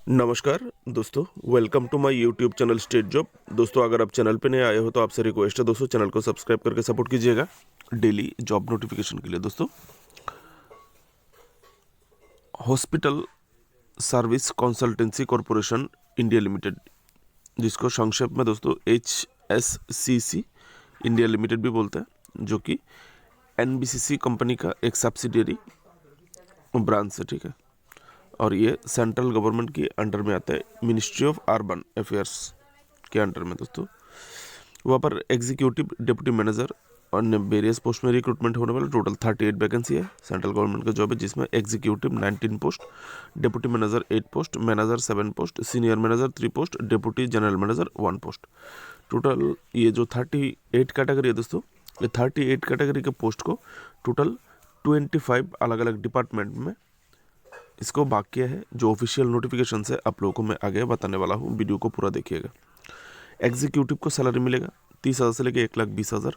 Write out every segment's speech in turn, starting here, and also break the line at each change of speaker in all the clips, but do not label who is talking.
नमस्कार दोस्तों, welcome to my YouTube channel state job. दोस्तों, अगर आप चैनल पे नए आए हो तो आपसे रिक्वेस्ट है दोस्तों, चैनल को सब्सक्राइब करके सपोर्ट कीजिएगा डेली जॉब नोटिफिकेशन के लिए। दोस्तों, hospital service consultancy corporation India limited, जिसको संक्षेप में दोस्तों HSCC इंडिया लिमिटेड भी बोलते हैं, जो कि NBCC कंपनी का एक सब्सिडियरी ब्रांच है, ठीक है। और ये सेंट्रल गवर्नमेंट के अंडर में आता है, मिनिस्ट्री ऑफ अर्बन अफेयर्स के अंडर में दोस्तों। वहाँ पर एग्जीक्यूटिव डिप्टी मैनेजर और वेरियस पोस्ट में रिक्रूटमेंट होने वाला। टोटल 38 वैकेंसी है। सेंट्रल गवर्नमेंट का जॉब है, जिसमें executive 19 post, deputy manager 8 post, manager 7 post, senior manager 3 post, deputy general manager 1 post. Total ये जो 38 कैटेगरी है दोस्तों, ये 38 कैटेगरी के पोस्ट को टोटल 25 अलग अलग डिपार्टमेंट में इसको भाग किया है। जो ऑफिशियल नोटिफिकेशन है आप लोगों को मैं आगे बताने वाला हूँ, वीडियो को पूरा देखिएगा। एग्जीक्यूटिव को सैलरी मिलेगा 30,000 से लेकर 1,20,000।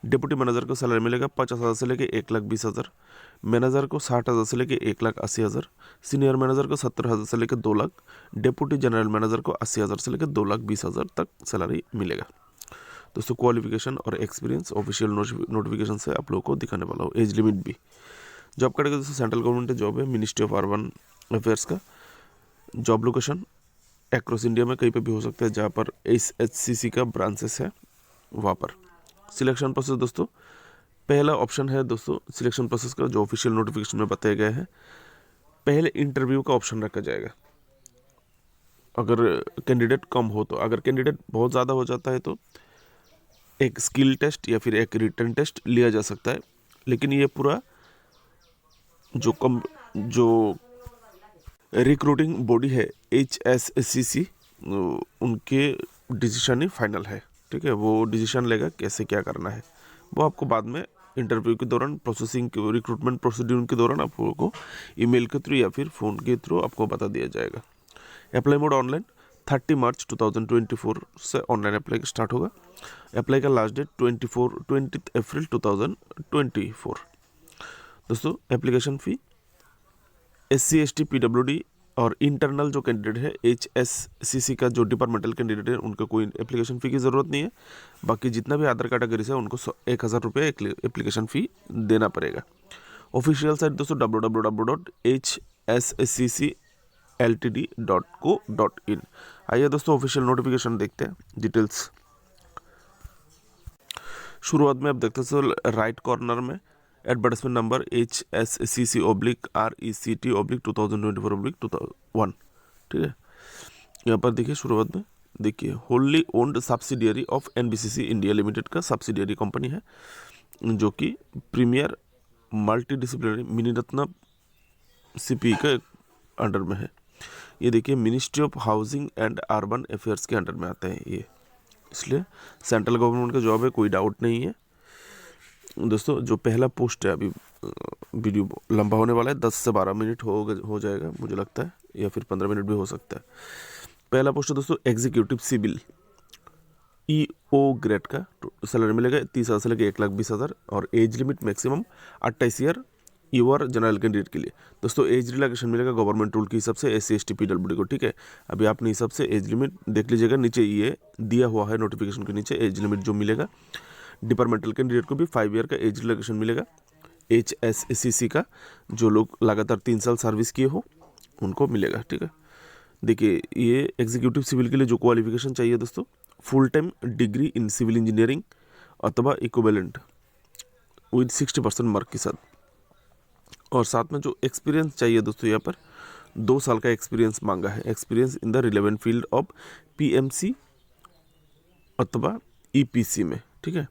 डिप्टी मैनेजर को सैलरी मिलेगा 50,000 से लेकर 1,20,000। मैनेजर को 60,000 से लेकर 1,80,000। सीनियर मैनेजर को 70,000 से लेकर 2 लाख। डिप्टी जनरल मैनेजर को 80,000 से लेकर 2,20,000 तक सैलरी मिलेगा। दोस्तों, क्वालिफिकेशन और एक्सपीरियंस ऑफिशियल नोटिफिकेशन से आप लोगों को दिखाने वाला हूँ। एज लिमिट भी, जॉब कैटेगरी दोस्तों सेंट्रल गवर्नमेंट जॉब है, मिनिस्ट्री ऑफ अर्बन अफेयर्स का। जॉब लोकेशन एक्रॉस इंडिया में कहीं पे भी हो सकता है, जहाँ पर HSCC का ब्रांचेस है वहाँ पर। सिलेक्शन प्रोसेस दोस्तों, पहला ऑप्शन है दोस्तों सिलेक्शन प्रोसेस का, जो ऑफिशियल नोटिफिकेशन में बताया गया है। पहले इंटरव्यू का ऑप्शन रखा जाएगा अगर कैंडिडेट कम हो तो। अगर कैंडिडेट बहुत ज़्यादा हो जाता है तो एक स्किल टेस्ट या फिर एक रिटन टेस्ट लिया जा सकता है। लेकिन ये पूरा जो रिक्रूटिंग बॉडी है HSCC, उनके डिसीजन ही फाइनल है, ठीक है। वो डिसीजन लेगा कैसे क्या करना है, वो आपको बाद में इंटरव्यू के दौरान, प्रोसेसिंग के रिक्रूटमेंट प्रोसीड्यूर के दौरान आप लोगों को ईमेल के थ्रू या फिर फ़ोन के थ्रू आपको बता दिया जाएगा। अप्लाई मोड ऑनलाइन 30 मार्च 2024 से ऑनलाइन अप्लाई स्टार्ट होगा। अप्लाई का लास्ट डेट 20 अप्रैल 2024। दोस्तों, application fee SC ST PWD और इंटरनल जो कैंडिडेट है HSCC का, जो डिपार्टमेंटल कैंडिडेट है, उनको कोई एप्लीकेशन फ़ी की ज़रूरत नहीं है। बाकी जितना भी अदर कैटेगरीज है उनको 1,000 रुपये एप्लीकेशन फ़ी देना पड़ेगा। ऑफिशियल साइट दोस्तों www.hsccltd.co.in। आइए दोस्तों ऑफिशियल नोटिफिकेशन देखते हैं, डिटेल्स। शुरुआत में आप देखते हैं राइट कॉर्नर में एडवर्टाइजमेंट नंबर HSCC/RECT/2024/1, ठीक है। यहाँ पर देखिए शुरुआत में देखिए, wholly owned subsidiary of NBCC India limited का सब्सिडियरी कंपनी है, जो कि प्रीमियर मल्टी डिसिप्लिनरी मिनी रत्न CP के अंडर में है। ये देखिए ministry of housing and urban affairs के अंडर में आता है ये, इसलिए सेंट्रल गवर्नमेंट का जॉब है, कोई डाउट नहीं है। दोस्तों, जो पहला पोस्ट है, अभी वीडियो लंबा होने वाला है, 10 से 12 मिनट हो जाएगा मुझे लगता है, या फिर 15 मिनट भी हो सकता है। पहला पोस्ट है दोस्तों एग्जीक्यूटिव सिविल EO ग्रेड का। सैलरी मिलेगा 30,000 से लेकर 1,20,000 और age limit maximum 28 year UR general candidate के लिए। दोस्तों, एज रिलैक्सेशन मिलेगा गवर्नमेंट रूल के हिसाब से SC ST PWD को, ठीक है। अभी आपने हिसाब से एज लिमिट देख लीजिएगा, नीचे ये दिया हुआ है नोटिफिकेशन के नीचे एज लिमिट जो मिलेगा। डिपार्टमेंटल कैंडिडेट को भी 5 ईयर का एज रिलैक्सेशन मिलेगा। HSCC का जो लोग लगातार 3 साल सर्विस किए हो उनको मिलेगा, ठीक है। देखिए, ये एग्जीक्यूटिव सिविल के लिए जो क्वालिफिकेशन चाहिए दोस्तों, full time degree in civil engineering अथवा इक्विवेलेंट विद 60% मार्क के साथ। और साथ में जो एक्सपीरियंस चाहिए दोस्तों, यहाँ पर 2 साल का एक्सपीरियंस मांगा है। Experience in the relevant field of PMC अथवा EPC में, ठीक है।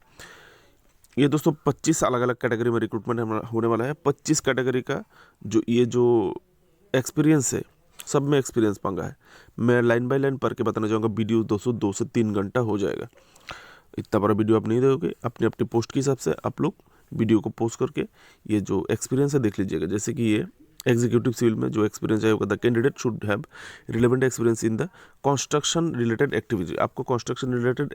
ये दोस्तों 25 अलग अलग कैटेगरी में रिक्रूटमेंट होने वाला है। 25 कैटेगरी का जो एक्सपीरियंस है, सब में एक्सपीरियंस मांगा है। मैं लाइन बाय लाइन पढ़ के बताना चाहूँगा, वीडियो दोस्तों 2 से 3 घंटा हो जाएगा। इतना बड़ा वीडियो आप नहीं देखोगे, अपने अपने पोस्ट के हिसाब से आप लोग वीडियो को पोस्ट करके ये जो एक्सपीरियंस है देख लीजिएगा। जैसे कि ये एग्जीक्यूटिव सिविल में जो एक्सपीरियंस है, the candidate should have relevant experience in the construction related activity. आपको कंस्ट्रक्शन रिलेटेड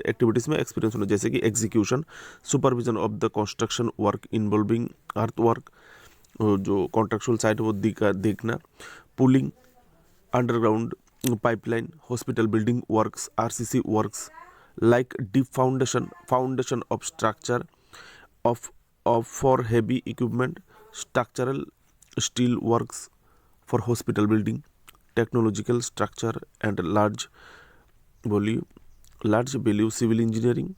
एक्टिविटीज़ में एक्सपीरियंस होना, जैसे कि execution, supervision of the construction work involving earth work, जो कॉन्ट्रेक्चुअल साइट वो देखना, pulling, underground pipeline, hospital building works, RCC works, like deep foundation of structure of for heavy equipment, structural steel works for hospital building, technological structure and large value civil engineering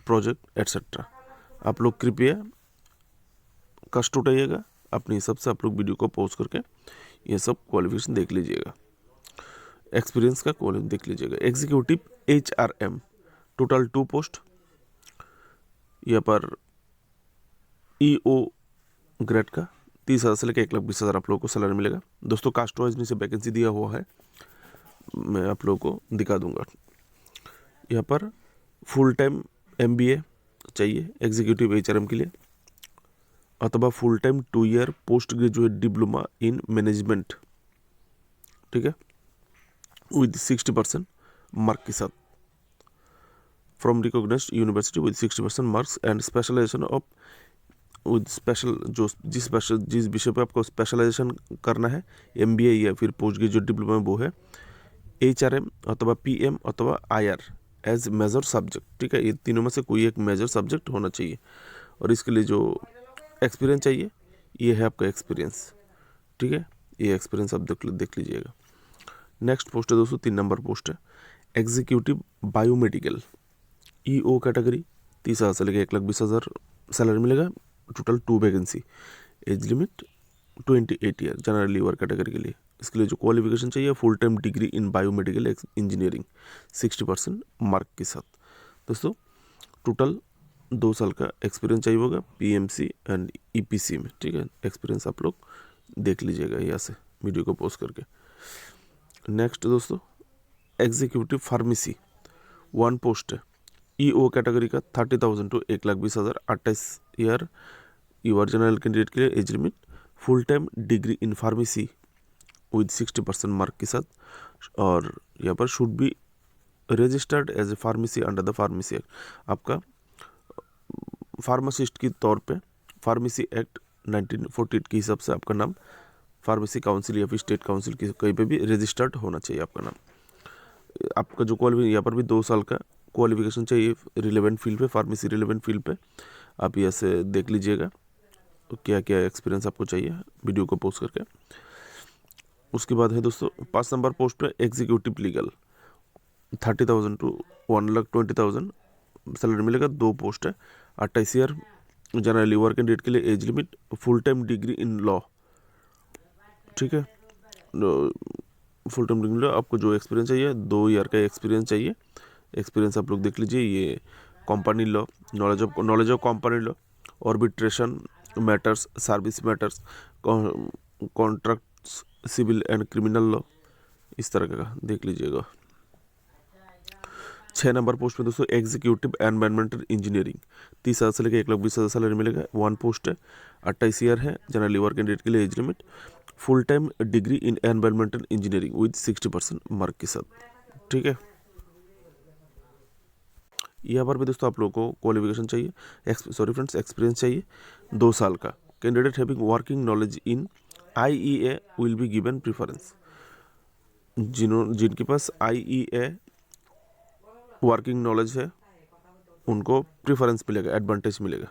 project etcetera. आप लोग कृपया कष्ट उठाइएगा, अपने हिसाब से आप लोग video को पॉज करके ये सब क्वालिफिकेशन देख लीजिएगा, एक्सपीरियंस का क्वालिफिकेशन देख लीजिएगा। एग्जीक्यूटिव HRM, टोटल 2 पोस्ट, यहाँ पर EO ग्रेड का 30,000 से लेकर 1,20,000 आप लोगों को सैलरी मिलेगा। दोस्तों कास्ट वाइज नीचे वैकेंसी दिया हुआ है, मैं आप लोगों को दिखा दूंगा। यहाँ पर फुल टाइम MBA चाहिए एग्जीक्यूटिव HRM के लिए, अथवा full time 2 year post graduate diploma in management, ठीक है, विद 60% मार्क के साथ, from recognised university with 60% marks and specialisation of with special, जो जिस विषय पे आपको स्पेशलाइजेशन करना है MBA या फिर पोस्ट ग्रेजुएट डिप्लोमा, वो है HRM अथवा PM अथवा IR एज मेजर सब्जेक्ट, ठीक है। ये तीनों में से कोई एक मेजर सब्जेक्ट होना चाहिए। और इसके लिए जो एक्सपीरियंस चाहिए ये है आपका एक्सपीरियंस, ठीक है, ये एक्सपीरियंस आप देख लीजिएगा। नेक्स्ट पोस्ट है दोस्तों 3 नंबर पोस्ट है एग्जीक्यूटिव बायोमेडिकल, EO कैटेगरी, 30,000 से लेकर 1,20,000 सैलरी मिलेगा, total 2 vacancy, age limit 28 year, general लीवर कैटेगरी के लिए। इसके लिए जो क्वालिफिकेशन चाहिए full time degree in biomedical engineering 60% mark के साथ। दोस्तों टोटल 2 साल का एक्सपीरियंस चाहिए होगा PMC एंड EPC में, ठीक है। एक्सपीरियंस आप लोग देख लीजिएगा यहाँ से वीडियो को पॉज करके। नेक्स्ट दोस्तों एग्जीक्यूटिव फार्मेसी 1 पोस्ट है, EO कैटेगरी का 30,000 to 1,20,000, 28 year, UR general candidate के लिए। Age limit full time degree in pharmacy with 60% mark के साथ, और यहाँ पर should be registered as a pharmacy under the pharmacy act. आपका फार्मासिस्ट के तौर पे फार्मेसी एक्ट 1948 के हिसाब से आपका नाम फार्मेसी काउंसिल या फिर स्टेट काउंसिल की कहीं पे भी रजिस्टर्ड होना चाहिए आपका नाम। आपका जो क्वालिफिकेशन यहाँ पर भी 2 साल का क्वालिफिकेशन चाहिए रिलेवेंट फील्ड पे, फार्मेसी रिलेवेंट फील्ड पे। आप यहाँ से देख लीजिएगा तो क्या क्या एक्सपीरियंस आपको चाहिए वीडियो को पोस्ट करके। उसके बाद है दोस्तों 5 नंबर पोस्ट पे एग्जीक्यूटिव लीगल, 30,000 to 1,20,000 सैलरी मिलेगा, 2 पोस्ट है, 28 ईयर, जनरल लीवर कैंडिडेट के लिए। Age limit full time degree in law, ठीक है, फुल टाइम डिग्री लॉ। आपको जो एक्सपीरियंस चाहिए 2 ईयर का एक्सपीरियंस चाहिए। एक्सपीरियंस आप लोग देख लीजिए, ये company law, knowledge of company law, arbitration matters, service matters, contracts, civil and criminal law, इस तरह का देख लीजिएगा। 6 नंबर पोस्ट में दोस्तों एग्जीक्यूटिव एनवायरमेंटल इंजीनियरिंग, 30,000 से लेकर 1,20,000 सैलरी मिलेगा, 1 पोस्ट है, 28 ईयर है, जनरल लीवर कैंडिडेट के लिए। Age limit full time degree in environmental engineering with 60% mark के साथ, ठीक है। यहाँ पर भी दोस्तों आप लोगों को क्वालिफिकेशन चाहिए, एक्सपीरियंस चाहिए 2 साल का। Candidate having working knowledge in IEA will be given preference. जिनके पास IEA वर्किंग नॉलेज है उनको प्रेफरेंस मिलेगा, एडवांटेज मिलेगा।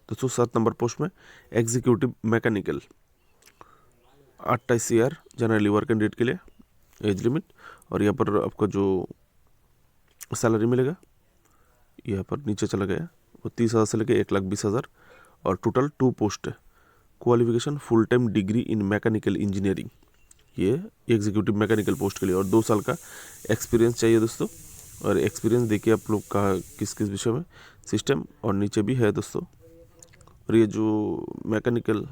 दोस्तों 7 नंबर पोस्ट में एग्जीक्यूटिव मैकेनिकल, 28 ईयर, जनरल लीवर कैंडिडेट के लिए। एज लिमिट, और यहाँ पर आपका जो सैलरी मिलेगा यहाँ पर नीचे चला गया, वो 30,000 से लेकर 1,20,000, और टोटल 2 पोस्ट है। क्वालिफिकेशन फुल टाइम डिग्री इन मैकेनिकल इंजीनियरिंग, ये एग्जीक्यूटिव मैकेनिकल पोस्ट के लिए, और 2 साल का एक्सपीरियंस चाहिए दोस्तों। और एक्सपीरियंस देखिए आप लोग का किस किस विषय में, सिस्टम, और नीचे भी है दोस्तों। और ये जो मैकेनिकल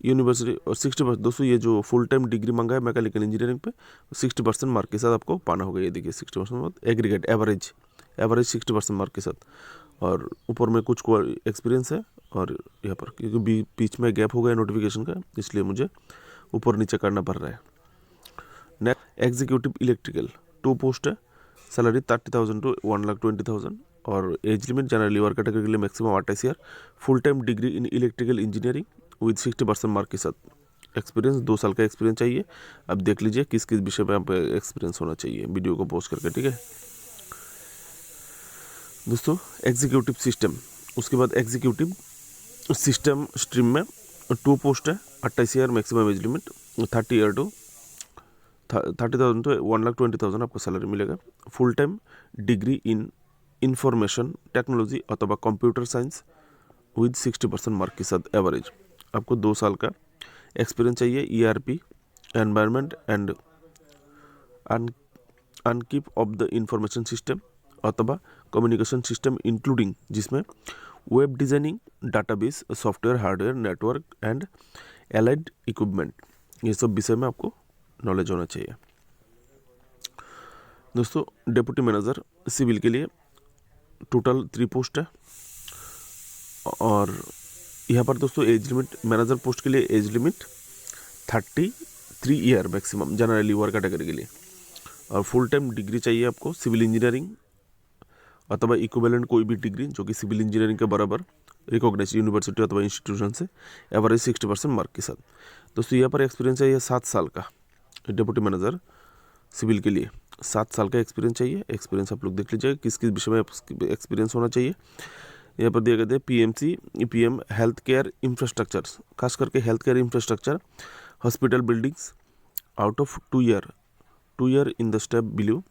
यूनिवर्सिटी और 60% दोस्तों, ये जो फुल टाइम डिग्री मांगा है मैकेनिकल इंजीनियरिंग पे 60% मार्क के साथ आपको पाना होगा। ये देखिए 60% एग्रीगेट एवरेज 60% मार्क के साथ, और ऊपर में कुछ एक्सपीरियंस है, और यहाँ पर क्योंकि बीच में गैप हो गया नोटिफिकेशन का, इसलिए मुझे ऊपर नीचे करना पड़ रहा है। नेक्स्ट एग्जीक्यूटिव इलेक्ट्रिकल, 2 पोस्ट है, सैलरी 30,000 to 1,20,000, और एज लिमिट जनरल लीवर कैटेगरी के लिए maximum 28 year, full time degree in electrical engineering with 60% mark के साथ। एक्सपीरियंस 2 साल का एक्सपीरियंस चाहिए। अब देख लीजिए किस किस विषय में आप एक्सपीरियंस होना चाहिए, वीडियो को पॉज करके, ठीक है दोस्तों। एग्जीक्यूटिव सिस्टम, उसके बाद एग्जीक्यूटिव सिस्टम स्ट्रीम में 2 पोस्ट है, 28 year maximum age limit, 30 year to 30,000 to 1,20,000 आपको सैलरी मिलेगा। Full time degree in information technology अथवा कंप्यूटर साइंस विद 60% मार्क के साथ एवरेज। आपको 2 साल का एक्सपीरियंस चाहिए। ERP environment and upkeep of the information system अथवा कम्युनिकेशन सिस्टम इंक्लूडिंग, जिसमें web designing, database, software, hardware, network and allied equipment, ये सब विषय में आपको नॉलेज होना चाहिए। दोस्तों डिप्टी मैनेजर सिविल के लिए टोटल 3 पोस्ट है, और यहाँ पर दोस्तों एज लिमिट, मैनेजर पोस्ट के लिए age limit 33 year maximum general लीवर कैटेगरी के लिए, और फुल टाइम डिग्री चाहिए आपको सिविल इंजीनियरिंग अथवा इक्विवेलेंट कोई भी डिग्री जो कि सिविल इंजीनियरिंग के बराबर रिकॉग्नाइज यूनिवर्सिटी अथवा इंस्टीट्यूशन से एवरेज 60% मार्क के साथ। दोस्तों यहाँ पर एक्सपीरियंस चाहिए 7 साल का, डिप्टी मैनेजर सिविल के लिए 7 साल का एक्सपीरियंस चाहिए। एक्सपीरियंस आप लोग देख लीजिएगा किस किस विषय में एक्सपीरियंस होना चाहिए। यहाँ पर दिया गया है PMC PM health care infrastructure, खास करके health care infrastructure, hospital buildings out of 2 year in the step below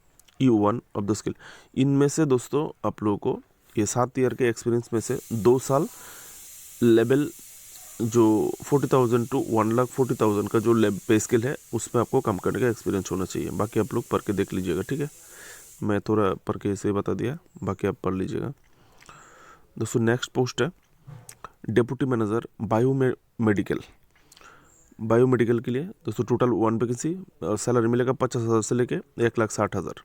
E1 of the skill. इनमें से दोस्तों आप लोगों को ये 7 ईयर के एक्सपीरियंस में से 2 साल लेवल जो 40,000 टू 1,40,000 का जो पे स्किल है उसमें आपको काम करने का एक्सपीरियंस होना चाहिए। बाकी आप लोग पढ़ के देख लीजिएगा, ठीक है, मैं थोड़ा पढ़ के इसे बता दिया, बाकी आप पढ़ लीजिएगा। दोस्तों नेक्स्ट पोस्ट है डिप्टी मैनेजर बायोमेडिकल के लिए। दोस्तों टोटल 1 वैकेंसी, सैलरी मिलेगा 50,000 से लेके 1,60,000।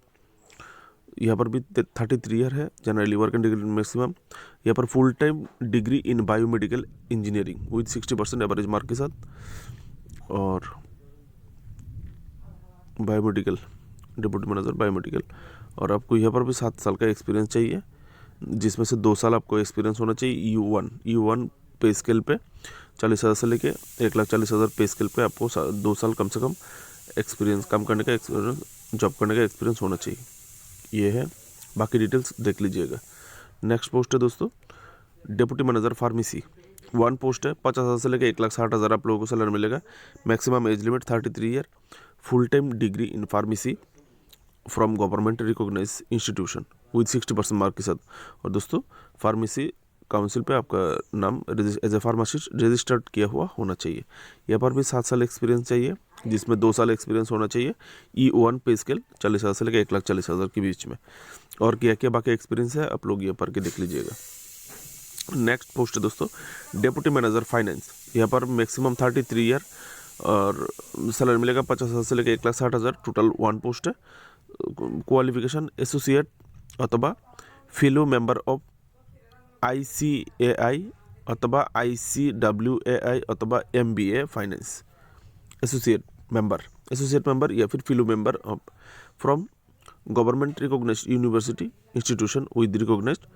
यहाँ पर भी 33 ईयर है जनरल वर्किंग डिग्री मैक्सिमम। यहाँ पर full time degree in biomedical engineering with 60% average mark के साथ, और बायोमेडिकल डिप्टी मैनेजर बायोमेडिकल, और आपको यहाँ पर भी 7 साल का एक्सपीरियंस चाहिए, जिसमें से 2 साल आपको एक्सपीरियंस होना चाहिए। EU1 पे स्केल पे 40,000 से लेके 1,40,000 पे स्केल पे आपको 2 साल कम से कम एक्सपीरियंस, काम करने का एक्सपीरियंस, जॉब करने का एक्सपीरियंस होना चाहिए। ये है, बाकी डिटेल्स देख लीजिएगा। नेक्स्ट पोस्ट है दोस्तों डिप्टी मैनेजर फार्मेसी, 1 पोस्ट है, 50,000 से लेकर 1,60,000 आप लोगों को सैलरी मिलेगा। Maximum age limit 33 year, full time degree in pharmacy from government recognise institution with 60% mark के साथ। और दोस्तों फार्मेसी काउंसिल पे आपका नाम एज ए फार्मासिस्ट रजिस्टर्ड किया हुआ होना चाहिए। यहाँ पर भी 7 साल एक्सपीरियंस चाहिए, जिसमें 2 साल एक्सपीरियंस होना चाहिए। E1 पे स्केल 40,000 से लेकर 1,40,000 के बीच में, और क्या क्या बाकी एक्सपीरियंस है आप लोग ये पढ़ के देख लीजिएगा। नेक्स्ट पोस्ट है दोस्तों डिप्टी मैनेजर फाइनेंस, यहाँ पर मैक्सिमम 33 ईयर और सैलरी मिलेगा 50,000 से लेकर 1,60,000। टोटल 1 पोस्ट है। क्वालिफिकेशन एसोसिएट अथवा फेलो मेंबर ऑफ ICAI अथवा ICWAI अथवा MBA फाइनेंस, एसोसिएट मेंबर या फिर fellow member of from government recognised university institution with recognised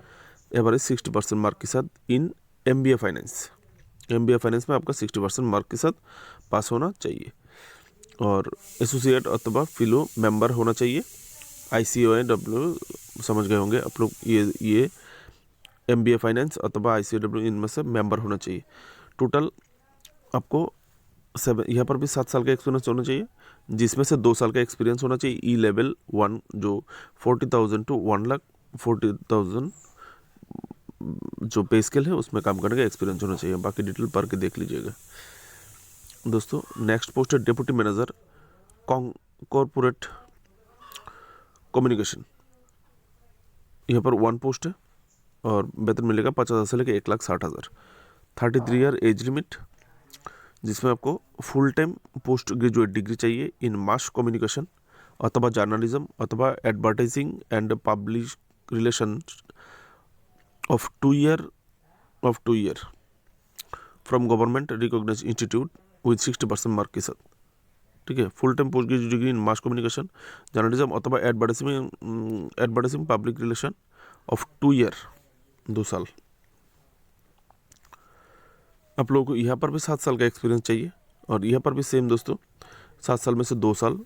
average 60% mark के साथ इन MBA फाइनेंस में आपका 60% मार्क के साथ पास होना चाहिए, और एसोसिएट अथवा फेलो मेंबर होना चाहिए। ICAI समझ गए होंगे आप लोग, ये MBA फाइनेंस अथवा ICAI इनमें से मेंबर होना चाहिए। टोटल आपको यहाँ पर भी 7 साल का एक्सपीरियंस होना चाहिए, जिसमें से 2 साल का एक्सपीरियंस होना चाहिए। E लेवल 1 जो 40,000 टू 1,40,000 जो पे स्केल है उसमें काम करने का एक्सपीरियंस होना चाहिए। बाकी डिटेल पढ़ के देख लीजिएगा। दोस्तों नेक्स्ट पोस्ट है डिप्टी मैनेजर कॉर्पोरेट कम्युनिकेशन, यहाँ पर 1 पोस्ट है और वेतन मिलेगा 50,000 से लेकर 1,60,000। 33 ईयर एज लिमिट, जिसमें आपको full time post graduate degree चाहिए इन मास कम्युनिकेशन अथवा जर्नलिज्म अथवा advertising and public relation of 2 year from government recognised institute with 60% mark के साथ, ठीक है। Full time post graduate degree in mass communication journalism अथवा advertising public relation of 2 year, 2 साल। आप लोगों को यहाँ पर भी 7 साल का एक्सपीरियंस चाहिए, और यहाँ पर भी सेम दोस्तों 7 साल में से 2 साल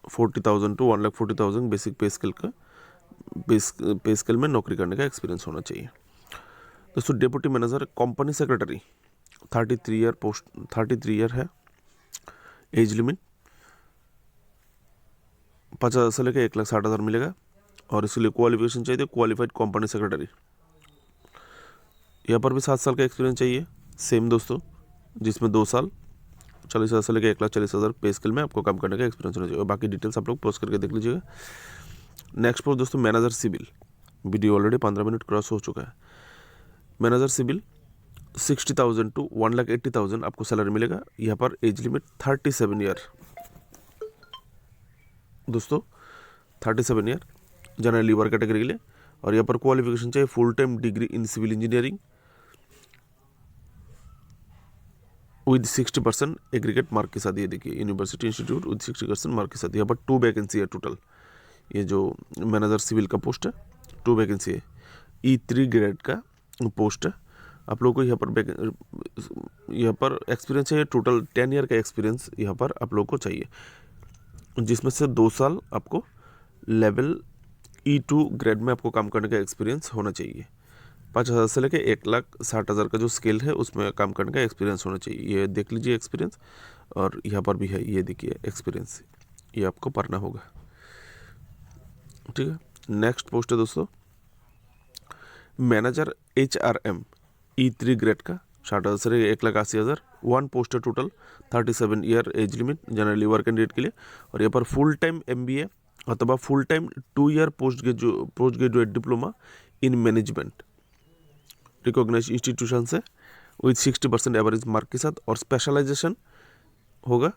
40,000 टू 1,40,000 बेसिक पे स्केल का पे स्केल में नौकरी करने का एक्सपीरियंस होना चाहिए। दोस्तों deputy manager company secretary 33 year है एज लिमिट, 50,000 से लेकर 1,60,000 मिलेगा। और इसलिए क्वालिफिकेशन चाहिए क्वालिफाइड कंपनी सेक्रेटरी। यहाँ पर भी 7 साल का एक्सपीरियंस चाहिए सेम दोस्तों, जिसमें 2 साल 40,000 से लेकर 1,40,000 पे स्केल में आपको काम करने का एक्सपीरियंस होना चाहिए। और बाकी डिटेल्स आप लोग पोस्ट करके देख लीजिएगा। नेक्स्ट पोस्ट दोस्तों manager civil, video already 15 minute cross हो चुका है। मैनेजर सिविल 60,000 टू 1,80,000 आपको सैलरी मिलेगा। यहाँ पर एज लिमिट 37 ईयर दोस्तों, 37 ईयर जनरल लीवर कैटेगरी के लिए। और यहाँ पर क्वालिफिकेशन चाहिए full time degree in civil engineering with 60% aggregate mark के साथ। ये देखिए यूनिवर्सिटी इंस्टीट्यूट विद 60% मार्क के साथ। यहाँ पर 2 वैकेंसी है टोटल। ये जो मैनेजर सिविल का पोस्ट है 2 वैकेंसी है, E3 ग्रेड का पोस्ट है। आप लोगों को यहाँ पर एक्सपीरियंस चाहिए टोटल 10 ईयर का एक्सपीरियंस यहाँ पर आप लोगों को चाहिए, जिसमें से 2 साल आपको लेवल E2 ग्रेड में आपको काम करने का एक्सपीरियंस होना चाहिए। 5,000 से लेकर 1,60,000 का जो स्केल है उसमें काम करने का एक्सपीरियंस होना चाहिए। ये देख लीजिए एक्सपीरियंस, और यहाँ पर भी है ये देखिए एक्सपीरियंस, ये आपको पढ़ना होगा, ठीक है। नेक्स्ट पोस्ट है दोस्तों मैनेजर HRM E3 ग्रेड का 60,000 से लेकर 1,80,000। 1 पोस्ट है total, 37 year age limit general लीवर कैंडिडेट के लिए। और यहाँ पर फुल टाइम MBA अथवा full time 2 year post graduate diploma in management recognised institution से विद 60% एवरेज मार्क के साथ। और स्पेशलाइजेशन होगा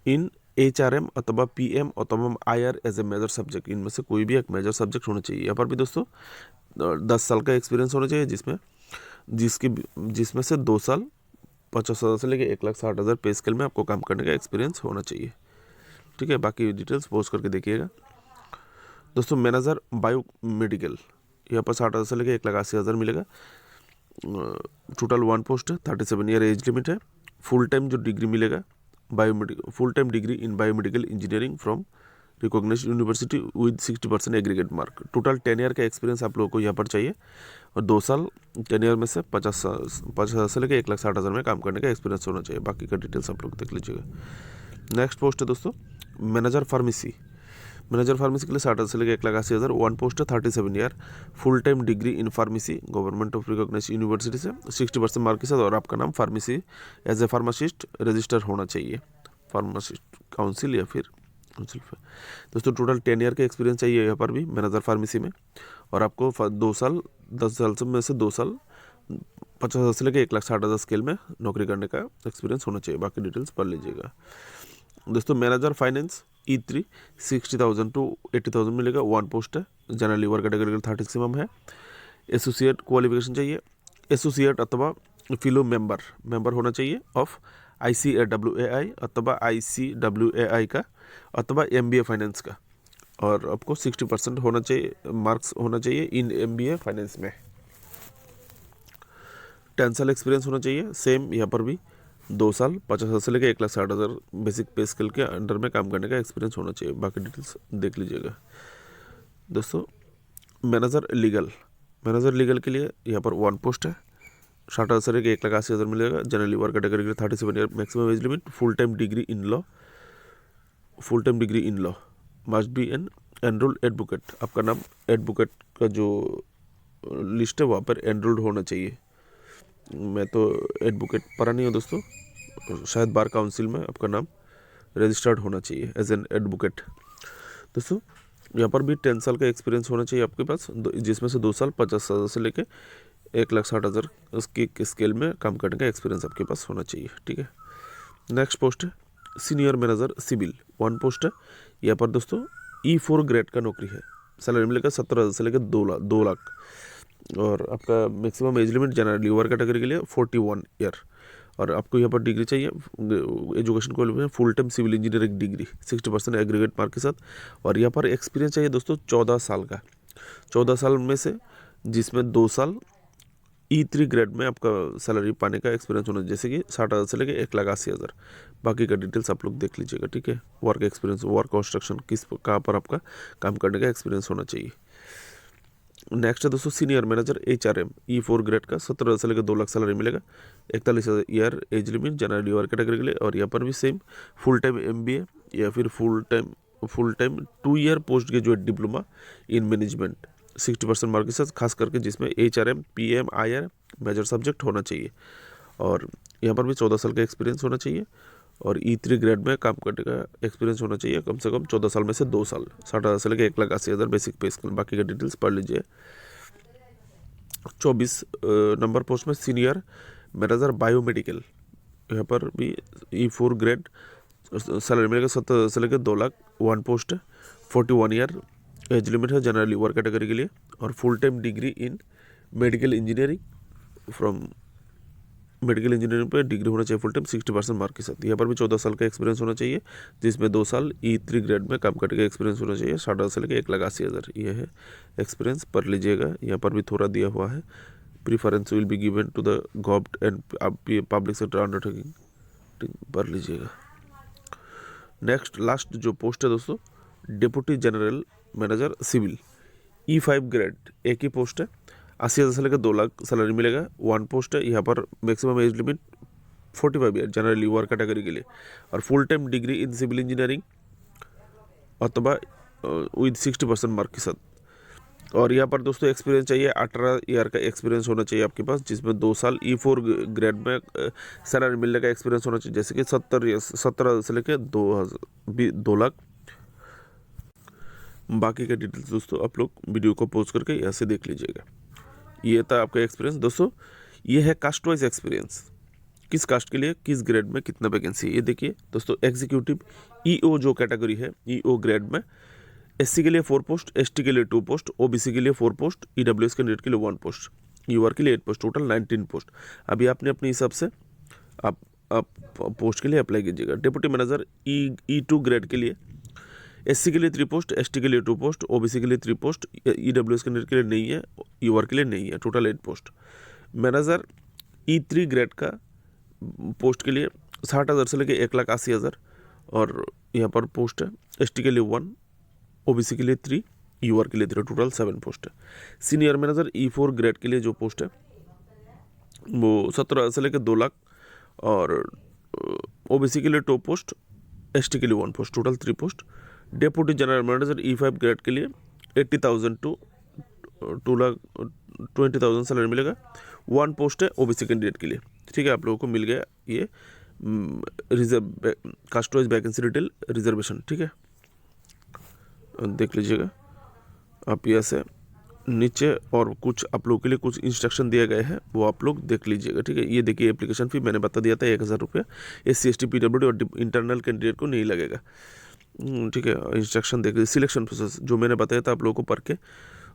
इन HRM अथवा PM अथवा IR as a major subject. इनमें से कोई भी एक मेजर सब्जेक्ट होना चाहिए। यहाँ पर भी दोस्तों 10 साल का एक्सपीरियंस होना चाहिए, जिसमें से 2 साल 50,000 से लेकर 1,60,000 पे स्केल में आपको काम करने का एक्सपीरियंस होना चाहिए, ठीक है। बाकी डिटेल्स पोस्ट करके देखिएगा। दोस्तों मैनेजर बायोमेडिकल, यहाँ पर 60,000 से लेकर 1,80,000 मिलेगा। टोटल 1 पोस्ट है, 37 ईयर एज लिमिट है। फुल टाइम जो डिग्री मिलेगा full time degree in biomedical engineering from recognised university with 60% aggregate mark. Total 10 year का एक्सपीरियंस आप लोगों को यहाँ पर चाहिए। और 2 साल 10 ईयर में से 50,000 से लेकर 1,60,000 में काम करने का एक्सपीरियंस होना चाहिए। बाकी का डिटेल्स आप लोग देख लीजिएगा। नेक्स्ट पोस्ट है दोस्तों मैनेजर फार्मेसी। मैनेजर फार्मेसी के लिए 60,000 से लेकर 1,80,000। 1 पोस्ट है, 37 year full time degree in pharmacy government of recognised university से 60% मार्क के साथ। और आपका नाम pharmacy as a pharmacist register होना चाहिए, फार्मासिस्ट काउंसिल या फिर काउंसिल। दोस्तों टोटल 10 ईयर का एक्सपीरियंस चाहिए यहाँ पर भी मैनेजर फार्मेसी में। और आपको 2 साल 10 साल में से 2 साल 50,000 से लेकर 1,60,000 स्केल में नौकरी करने का एक्सपीरियंस होना चाहिए। बाकी डिटेल्स पढ़ लीजिएगा। दोस्तों मैनेजर फाइनेंस E3 60,000 टू 80,000 मिलेगा। 1 पोस्ट है, जनरल लीवर कैटेगरी 30 है। एसोसिएट क्वालिफिकेशन चाहिए, एसोसिएट अथवा फिलो मेंबर होना चाहिए ऑफ ICAWAI अथवा ICWAI का अथवा MBA फाइनेंस का। और आपको 60% होना चाहिए, मार्क्स होना चाहिए इन MBA फाइनेंस में। 10 साल एक्सपीरियंस होना चाहिए सेम यहाँ पर भी। 2 साल 50,000 से लेकर 1,60,000 बेसिक पे स्केल के अंडर में काम करने का एक्सपीरियंस होना चाहिए। बाकी डिटेल्स देख लीजिएगा। दोस्तों मैनेजर लीगल के लिए यहाँ पर 1 पोस्ट है, 60,000 से लेकर 1,80,000 मिलेगा। जनरल लीवर कैटेगरी के 37 year maximum age limit. Full time degree in law must be an enrolled advocate. आपका नाम एडवोकेट का जो लिस्ट है वहाँ पर एनरोल्ड होना चाहिए। मैं तो एडवोकेट पढ़ा नहीं हूँ दोस्तों, शायद बार काउंसिल में आपका नाम रजिस्टर्ड होना चाहिए एज एन एडवोकेट। दोस्तों यहाँ पर भी 10 साल का एक्सपीरियंस होना चाहिए आपके पास, जिसमें से 2 साल 50,000 से लेकर 1,60,000 उसकी स्केल में काम करने का एक्सपीरियंस आपके पास होना चाहिए, ठीक है। नेक्स्ट पोस्ट है सीनियर मैनेजर सिविल। 1 पोस्ट है। यहाँ पर दोस्तों E4 ग्रेड का नौकरी है। सैलरी मिलेगा 17,000 से लेकर 2 लाख। और आपका मैक्सिमम एज लिमिट जनरल लीवर कैटेगरी के लिए 41 ईयर। और आपको यहाँ पर डिग्री चाहिए, education qualification full time civil engineering degree 60% aggregate mark के साथ। और यहाँ पर एक्सपीरियंस चाहिए दोस्तों 14 साल का, 14 साल में से जिसमें 2 साल E3 ग्रेड में आपका सैलरी पाने का एक्सपीरियंस होना, जैसे कि 60,000 से लेके 1,80,000। बाकी का डिटेल्स आप लोग देख लीजिएगा, ठीक है। वर्क एक्सपीरियंस, वर्क कंस्ट्रक्शन, किस कहाँ पर आपका काम करने का एक्सपीरियंस होना चाहिए। नेक्स्ट है दोस्तों senior manager HRM E4 grade का 17,000 से लेकर 2 लाख सैलरी मिलेगा। 41 year age limit general year category के लिए। और यहाँ पर भी सेम फुल टाइम MBA या फिर full time 2 year post graduate diploma in management 60% mark के साथ, खास करके जिसमें HRM PM IR major subject होना चाहिए। और यहाँ पर भी 14 साल का एक्सपीरियंस होना चाहिए। और E3 ग्रेड में काम करने का एक्सपीरियंस होना चाहिए कम से कम 14 साल में से 2 साल। 60,000 से लेकर 1,80,000 बेसिक पे स्केल। बाकी का डिटेल्स पढ़ लीजिए। 24 नंबर पोस्ट में सीनियर मैनेजर बायोमेडिकल, यहाँ पर भी E4 ग्रेड सैलरी मिलेगा 70,000 से लेकर 2 लाख। 1 पोस्ट है। 41 ईयर एज लिमिट है जनरली वर्क कैटेगरी के लिए। और full time degree in medical engineering from medical engineering पे डिग्री होना चाहिए फुल टाइम 60% मार्क के साथ। यहाँ पर भी 14 साल का एक्सपीरियंस होना चाहिए, जिसमें 2 साल E3 ग्रेड में काम करने का एक्सपीरियंस होना चाहिए। 60,000 से लेकर 1,80,000 ये है एक्सपीरियंस, पढ़ लीजिएगा। यहाँ पर भी थोड़ा दिया हुआ है। Preference will be given to the government and public sector undertaking, पढ़ लीजिएगा। नेक्स्ट लास्ट जो पोस्ट है दोस्तों deputy general manager civil E5 grade, एक ही पोस्ट है। 80,000 से लेकर 2 लाख सैलरी मिलेगा। 1 पोस्ट है। यहाँ पर maximum age limit 45 year generally work category के लिए। और full time degree in civil engineering अथवा विद 60% मार्क के साथ। और यहाँ पर दोस्तों एक्सपीरियंस चाहिए 18 ईयर का एक्सपीरियंस होना चाहिए आपके पास, जिसमें 2 साल E4 ग्रेड में सैलरी मिलने का एक्सपीरियंस होना चाहिए, जैसे कि 17 से लेकर 2 लाख। बाकी का डिटेल्स दोस्तों आप लोग वीडियो को पॉज करके यहाँ से देख लीजिएगा। ये था आपका एक्सपीरियंस दोस्तों। ये है कास्ट वाइज एक्सपीरियंस, किस कास्ट के लिए किस ग्रेड में कितना वैकेंसी है। ये देखिए दोस्तों एग्जीक्यूटिव EO जो कैटेगरी है EO ग्रेड में SC के लिए 4 पोस्ट, ST के लिए 2 पोस्ट, OBC के लिए 4 पोस्ट, EWS कैंडिडेट के लिए 1 पोस्ट, UR के लिए 8 पोस्ट, टोटल 19 पोस्ट। अभी आपने अपने हिसाब से आप पोस्ट के लिए अप्लाई कीजिएगा। डिप्टी मैनेजर E2 ग्रेड के लिए SC के लिए 3 पोस्ट, ST के लिए 2 पोस्ट, OBC के लिए 3 पोस्ट, EWS कैंडिडेट के लिए नहीं है, UR के लिए नहीं है, total 8 post. Manager E3 grade का पोस्ट के लिए 60,000 से लेकर 1,80,000 और यहाँ पर पोस्ट है। ST के लिए 1, OBC के लिए 3, UR के लिए 3, टोटल 7 पोस्ट है। सीनियर मैनेजर E4 ग्रेड के लिए जो पोस्ट है वो 17,000 से लेकर 2 लाख और OBC के लिए 2 पोस्ट, ST के लिए 1 post, total 3 post. Deputy general manager E5 grade के लिए 80,000 टू 2,20,000 सैलरी मिलेगा। 1 पोस्ट है OBC कैंडिडेट के लिए, ठीक है। आप लोगों को मिल गया ये reserve caste wise vacancy detail reservation, ठीक है। देख लीजिएगा आप यहाँ से नीचे, और कुछ आप लोगों के लिए कुछ इंस्ट्रक्शन दिए गए हैं वो आप लोग देख लीजिएगा, ठीक है। ये देखिए एप्लीकेशन फी मैंने बता दिया था 1,000 रुपया। SC ST PWD और इंटरनल कैंडिडेट को नहीं लगेगा, ठीक है। इंस्ट्रक्शन देख लीजिए। सिलेक्शन प्रोसेस जो मैंने बताया था आप लोगों को पढ़ के,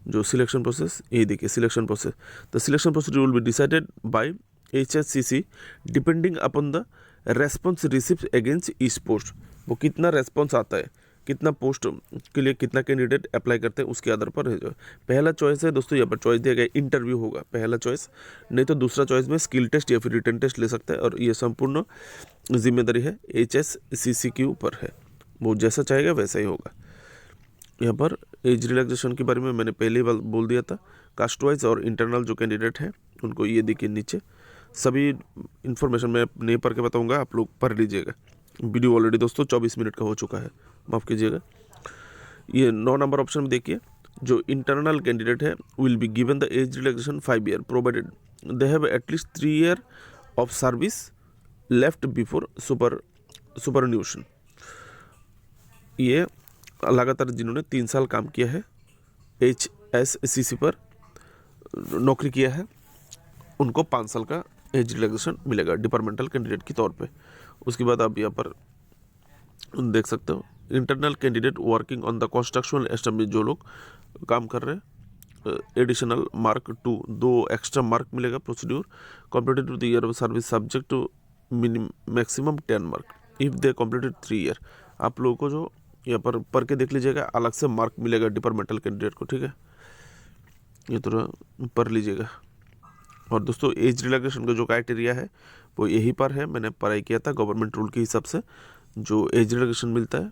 जो सिलेक्शन प्रोसेस ये देखिए selection process. The selection process will be decided by HSCC depending upon the response received against each post. वो कितना रेस्पॉन्स आता है, कितना पोस्ट के लिए कितना कैंडिडेट अप्लाई करते हैं उसके आधार पर है। जो पहला चॉइस है दोस्तों, यहाँ पर चॉइस दिया गया इंटरव्यू होगा पहला चॉइस, नहीं तो दूसरा चॉइस में स्किल टेस्ट या फिर रिटन टेस्ट ले सकता है। और ये संपूर्ण जिम्मेदारी है HSCC के ऊपर है, वो जैसा चाहेगा वैसा ही होगा। यहाँ पर एज रिलैक्सेशन के बारे में मैंने पहले ही बोल दिया था। कास्ट वाइज और इंटरनल जो कैंडिडेट हैं उनको ये देखिए नीचे सभी इन्फॉर्मेशन मैं नहीं पढ़ के बताऊँगा, आप लोग पढ़ लीजिएगा। वीडियो ऑलरेडी दोस्तों 24 मिनट का हो चुका है, माफ़ कीजिएगा। ये 9 नंबर ऑप्शन में देखिए, जो इंटरनल कैंडिडेट है will be given the age relaxation 5 year provided they have at least 3 year of service left before superannuation. ये लगातार जिन्होंने 3 साल काम किया है HSCC पर नौकरी किया है उनको 5 साल का एज रिलैक्सेशन मिलेगा डिपार्टमेंटल कैंडिडेट के तौर पे। उसके बाद आप यहाँ पर देख सकते हो internal candidate working on the constructional establish, जो लोग काम कर रहे हैं एडिशनल मार्क 2 2 एक्स्ट्रा मार्क मिलेगा। Procedure completed to the year of service subject to maximum 10 mark if they completed 3 year. आप लोगों को जो यहाँ पर पढ़ के देख लीजिएगा, अलग से मार्क मिलेगा डिपार्टमेंटल कैंडिडेट को, ठीक है। ये थोड़ा पढ़ लीजिएगा। और दोस्तों एज रिलैक्सेशन का जो क्राइटेरिया है वो यहीं पर है, मैंने पढ़ाई किया था गवर्नमेंट रूल के हिसाब से जो एज रिलैक्सेशन मिलता है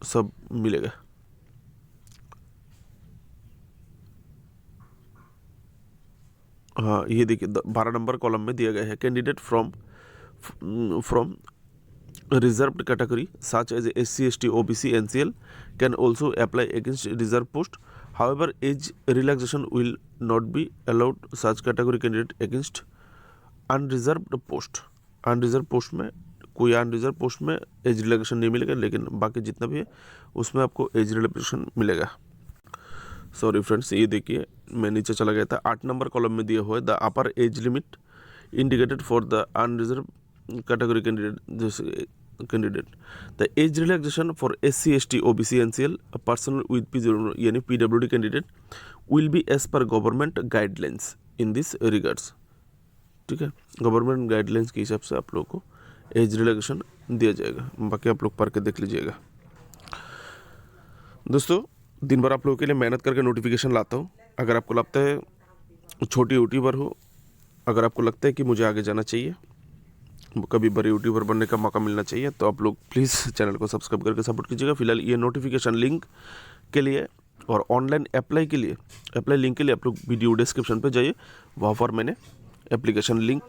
सब मिलेगा। हाँ ये देखिए 12 नंबर कॉलम में दिया गया है, candidate from reserved category such as SC, ST, OBC, NCL can also apply against reserve post. However, age relaxation will not be allowed such category candidate against unreserved post. Unreserved post में कोई unreserved post में age relaxation नहीं मिलेगा, लेकिन बाकी जितना भी है उसमें आपको एज रिलैक्सेशन मिलेगा। सॉरी फ्रेंड्स, ये देखिए मैं नीचे चला गया था, 8 नंबर कॉलम में दिया हुआ है the upper age limit indicated for the unreserved category candidate the age relaxation for SC, ST, OBC, NCL person with यानी PWD candidate will be as per government guidelines in this regards. ठीक है, government guidelines के हिसाब से आप लोगों को age relaxation दिया जाएगा, बाकी आप लोग पढ़ के देख लीजिएगा। दोस्तों दिन भर आप लोगों के लिए मेहनत करके नोटिफिकेशन लाता हूँ। अगर आपको लगता है छोटी यूट्यूबर हो, अगर आपको लगता है कि मुझे आगे जाना चाहिए, कभी बड़े यूट्यूबर बनने का मौका मिलना चाहिए, तो आप लोग प्लीज़ चैनल को सब्सक्राइब करके सपोर्ट कीजिएगा। फिलहाल ये नोटिफिकेशन लिंक के लिए और ऑनलाइन अप्लाई के लिए, अप्लाई लिंक के लिए आप लोग वीडियो डिस्क्रिप्शन पे जाइए, वहाँ पर मैंने एप्लीकेशन लिंक,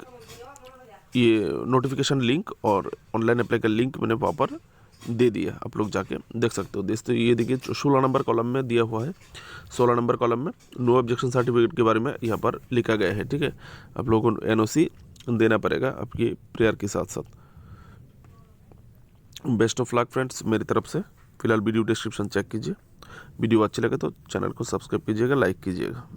ये नोटिफिकेशन लिंक और ऑनलाइन अप्लाई का लिंक मैंने वहाँ पर दे दिया, आप लोग जाके देख सकते हो। दोस्तों ये देखिए 16 नंबर कॉलम में दिया हुआ है, 16 नंबर कॉलम में नो ऑब्जेक्शन सर्टिफिकेट के बारे में यहाँ पर लिखा गया है। ठीक है, आप लोगों को NOC देना पड़ेगा आपकी प्रेयर के साथ साथ। बेस्ट ऑफ लक फ्रेंड्स मेरी तरफ से। फिलहाल वीडियो डिस्क्रिप्शन चेक कीजिए, वीडियो अच्छी लगे तो चैनल को सब्सक्राइब कीजिएगा, लाइक कीजिएगा।